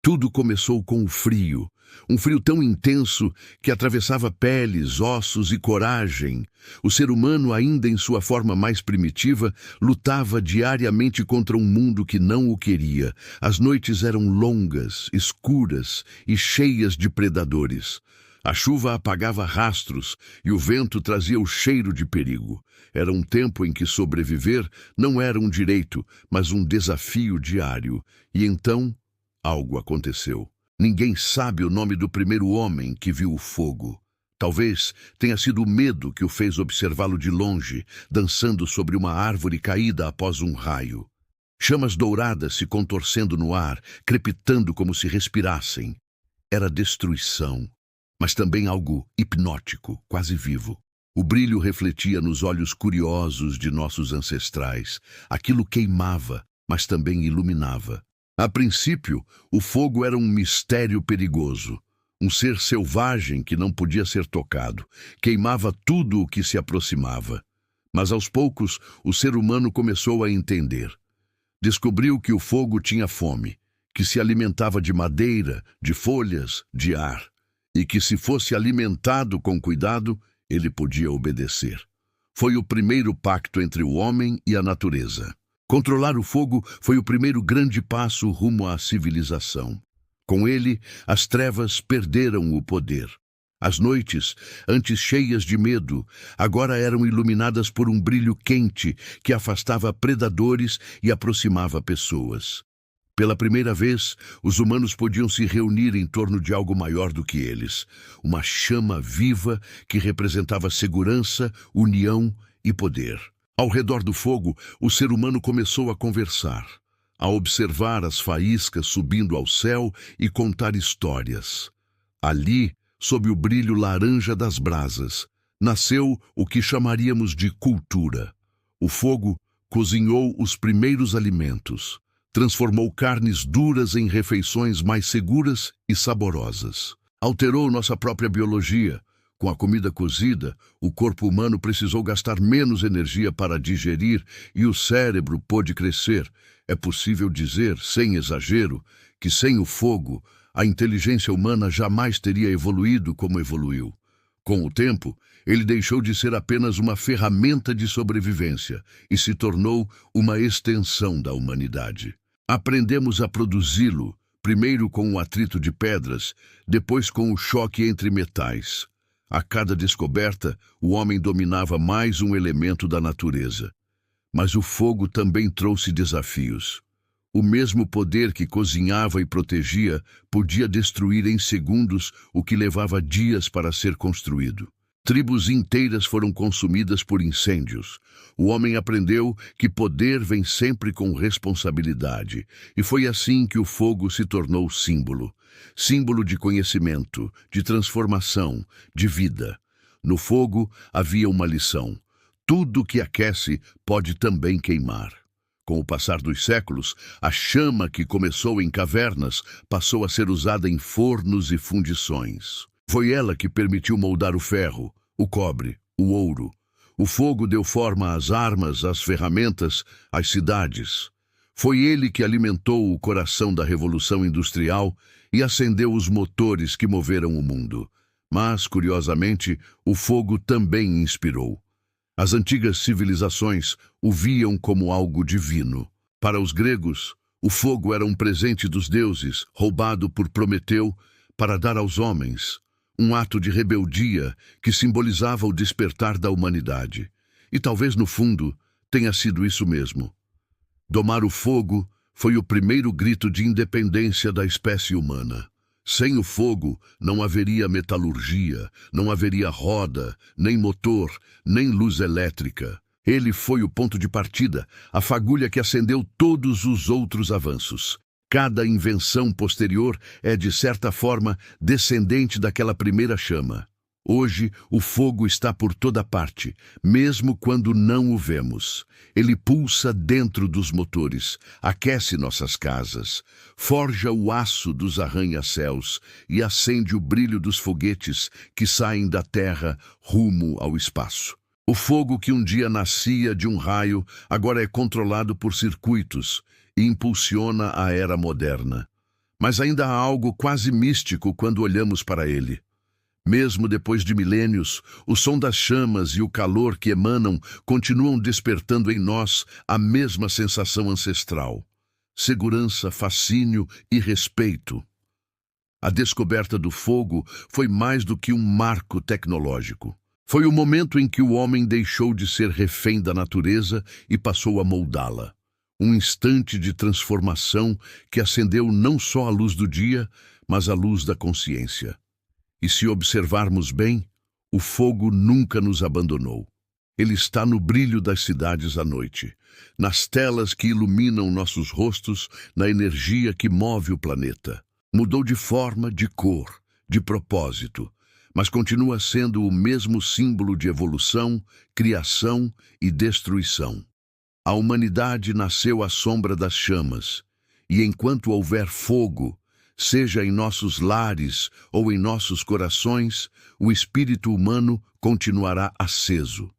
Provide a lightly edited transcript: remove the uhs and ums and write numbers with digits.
Tudo começou com o frio, um frio tão intenso que atravessava peles, ossos e coragem. O ser humano, ainda em sua forma mais primitiva, lutava diariamente contra um mundo que não o queria. As noites eram longas, escuras e cheias de predadores. A chuva apagava rastros e o vento trazia o cheiro de perigo. Era um tempo em que sobreviver não era um direito, mas um desafio diário. E então algo aconteceu. Ninguém sabe o nome do primeiro homem que viu o fogo. Talvez tenha sido o medo que o fez observá-lo de longe, dançando sobre uma árvore caída após um raio. Chamas douradas se contorcendo no ar, crepitando como se respirassem. Era destruição, mas também algo hipnótico, quase vivo. O brilho refletia nos olhos curiosos de nossos ancestrais. Aquilo queimava, mas também iluminava. A princípio, o fogo era um mistério perigoso, um ser selvagem que não podia ser tocado, queimava tudo o que se aproximava. Mas aos poucos, o ser humano começou a entender. Descobriu que o fogo tinha fome, que se alimentava de madeira, de folhas, de ar, e que se fosse alimentado com cuidado, ele podia obedecer. Foi o primeiro pacto entre o homem e a natureza. Controlar o fogo foi o primeiro grande passo rumo à civilização. Com ele, as trevas perderam o poder. As noites, antes cheias de medo, agora eram iluminadas por um brilho quente que afastava predadores e aproximava pessoas. Pela primeira vez, os humanos podiam se reunir em torno de algo maior do que eles. Uma chama viva que representava segurança, união e poder. Ao redor do fogo, o ser humano começou a conversar, a observar as faíscas subindo ao céu e contar histórias. Ali, sob o brilho laranja das brasas, nasceu o que chamaríamos de cultura. O fogo cozinhou os primeiros alimentos, transformou carnes duras em refeições mais seguras e saborosas. Alterou nossa própria biologia. Com a comida cozida, o corpo humano precisou gastar menos energia para digerir e o cérebro pôde crescer. É possível dizer, sem exagero, que sem o fogo, a inteligência humana jamais teria evoluído como evoluiu. Com o tempo, ele deixou de ser apenas uma ferramenta de sobrevivência e se tornou uma extensão da humanidade. Aprendemos a produzi-lo, primeiro com o atrito de pedras, depois com o choque entre metais. A cada descoberta, o homem dominava mais um elemento da natureza. Mas o fogo também trouxe desafios. O mesmo poder que cozinhava e protegia podia destruir em segundos o que levava dias para ser construído. Tribos inteiras foram consumidas por incêndios. O homem aprendeu que poder vem sempre com responsabilidade, e foi assim que o fogo se tornou símbolo. Símbolo de conhecimento, de transformação, de vida. No fogo havia uma lição. Tudo que aquece pode também queimar. Com o passar dos séculos, a chama que começou em cavernas passou a ser usada em fornos e fundições. Foi ela que permitiu moldar o ferro, o cobre, o ouro. O fogo deu forma às armas, às ferramentas, às cidades. Foi ele que alimentou o coração da Revolução Industrial e acendeu os motores que moveram o mundo. Mas, curiosamente, o fogo também inspirou. As antigas civilizações o viam como algo divino. Para os gregos, o fogo era um presente dos deuses, roubado por Prometeu para dar aos homens. Um ato de rebeldia que simbolizava o despertar da humanidade. E talvez, no fundo, tenha sido isso mesmo. Domar o fogo foi o primeiro grito de independência da espécie humana. Sem o fogo, não haveria metalurgia, não haveria roda, nem motor, nem luz elétrica. Ele foi o ponto de partida, a fagulha que acendeu todos os outros avanços. Cada invenção posterior é, de certa forma, descendente daquela primeira chama. Hoje, o fogo está por toda parte, mesmo quando não o vemos. Ele pulsa dentro dos motores, aquece nossas casas, forja o aço dos arranha-céus e acende o brilho dos foguetes que saem da terra rumo ao espaço. O fogo que um dia nascia de um raio, agora é controlado por circuitos e impulsiona a era moderna. Mas ainda há algo quase místico quando olhamos para ele. Mesmo depois de milênios, o som das chamas e o calor que emanam continuam despertando em nós a mesma sensação ancestral: segurança, fascínio e respeito. A descoberta do fogo foi mais do que um marco tecnológico. Foi o momento em que o homem deixou de ser refém da natureza e passou a moldá-la. Um instante de transformação que acendeu não só a luz do dia, mas a luz da consciência. E se observarmos bem, o fogo nunca nos abandonou. Ele está no brilho das cidades à noite, nas telas que iluminam nossos rostos, na energia que move o planeta. Mudou de forma, de cor, de propósito, mas continua sendo o mesmo símbolo de evolução, criação e destruição. A humanidade nasceu à sombra das chamas, e enquanto houver fogo, seja em nossos lares ou em nossos corações, o espírito humano continuará aceso.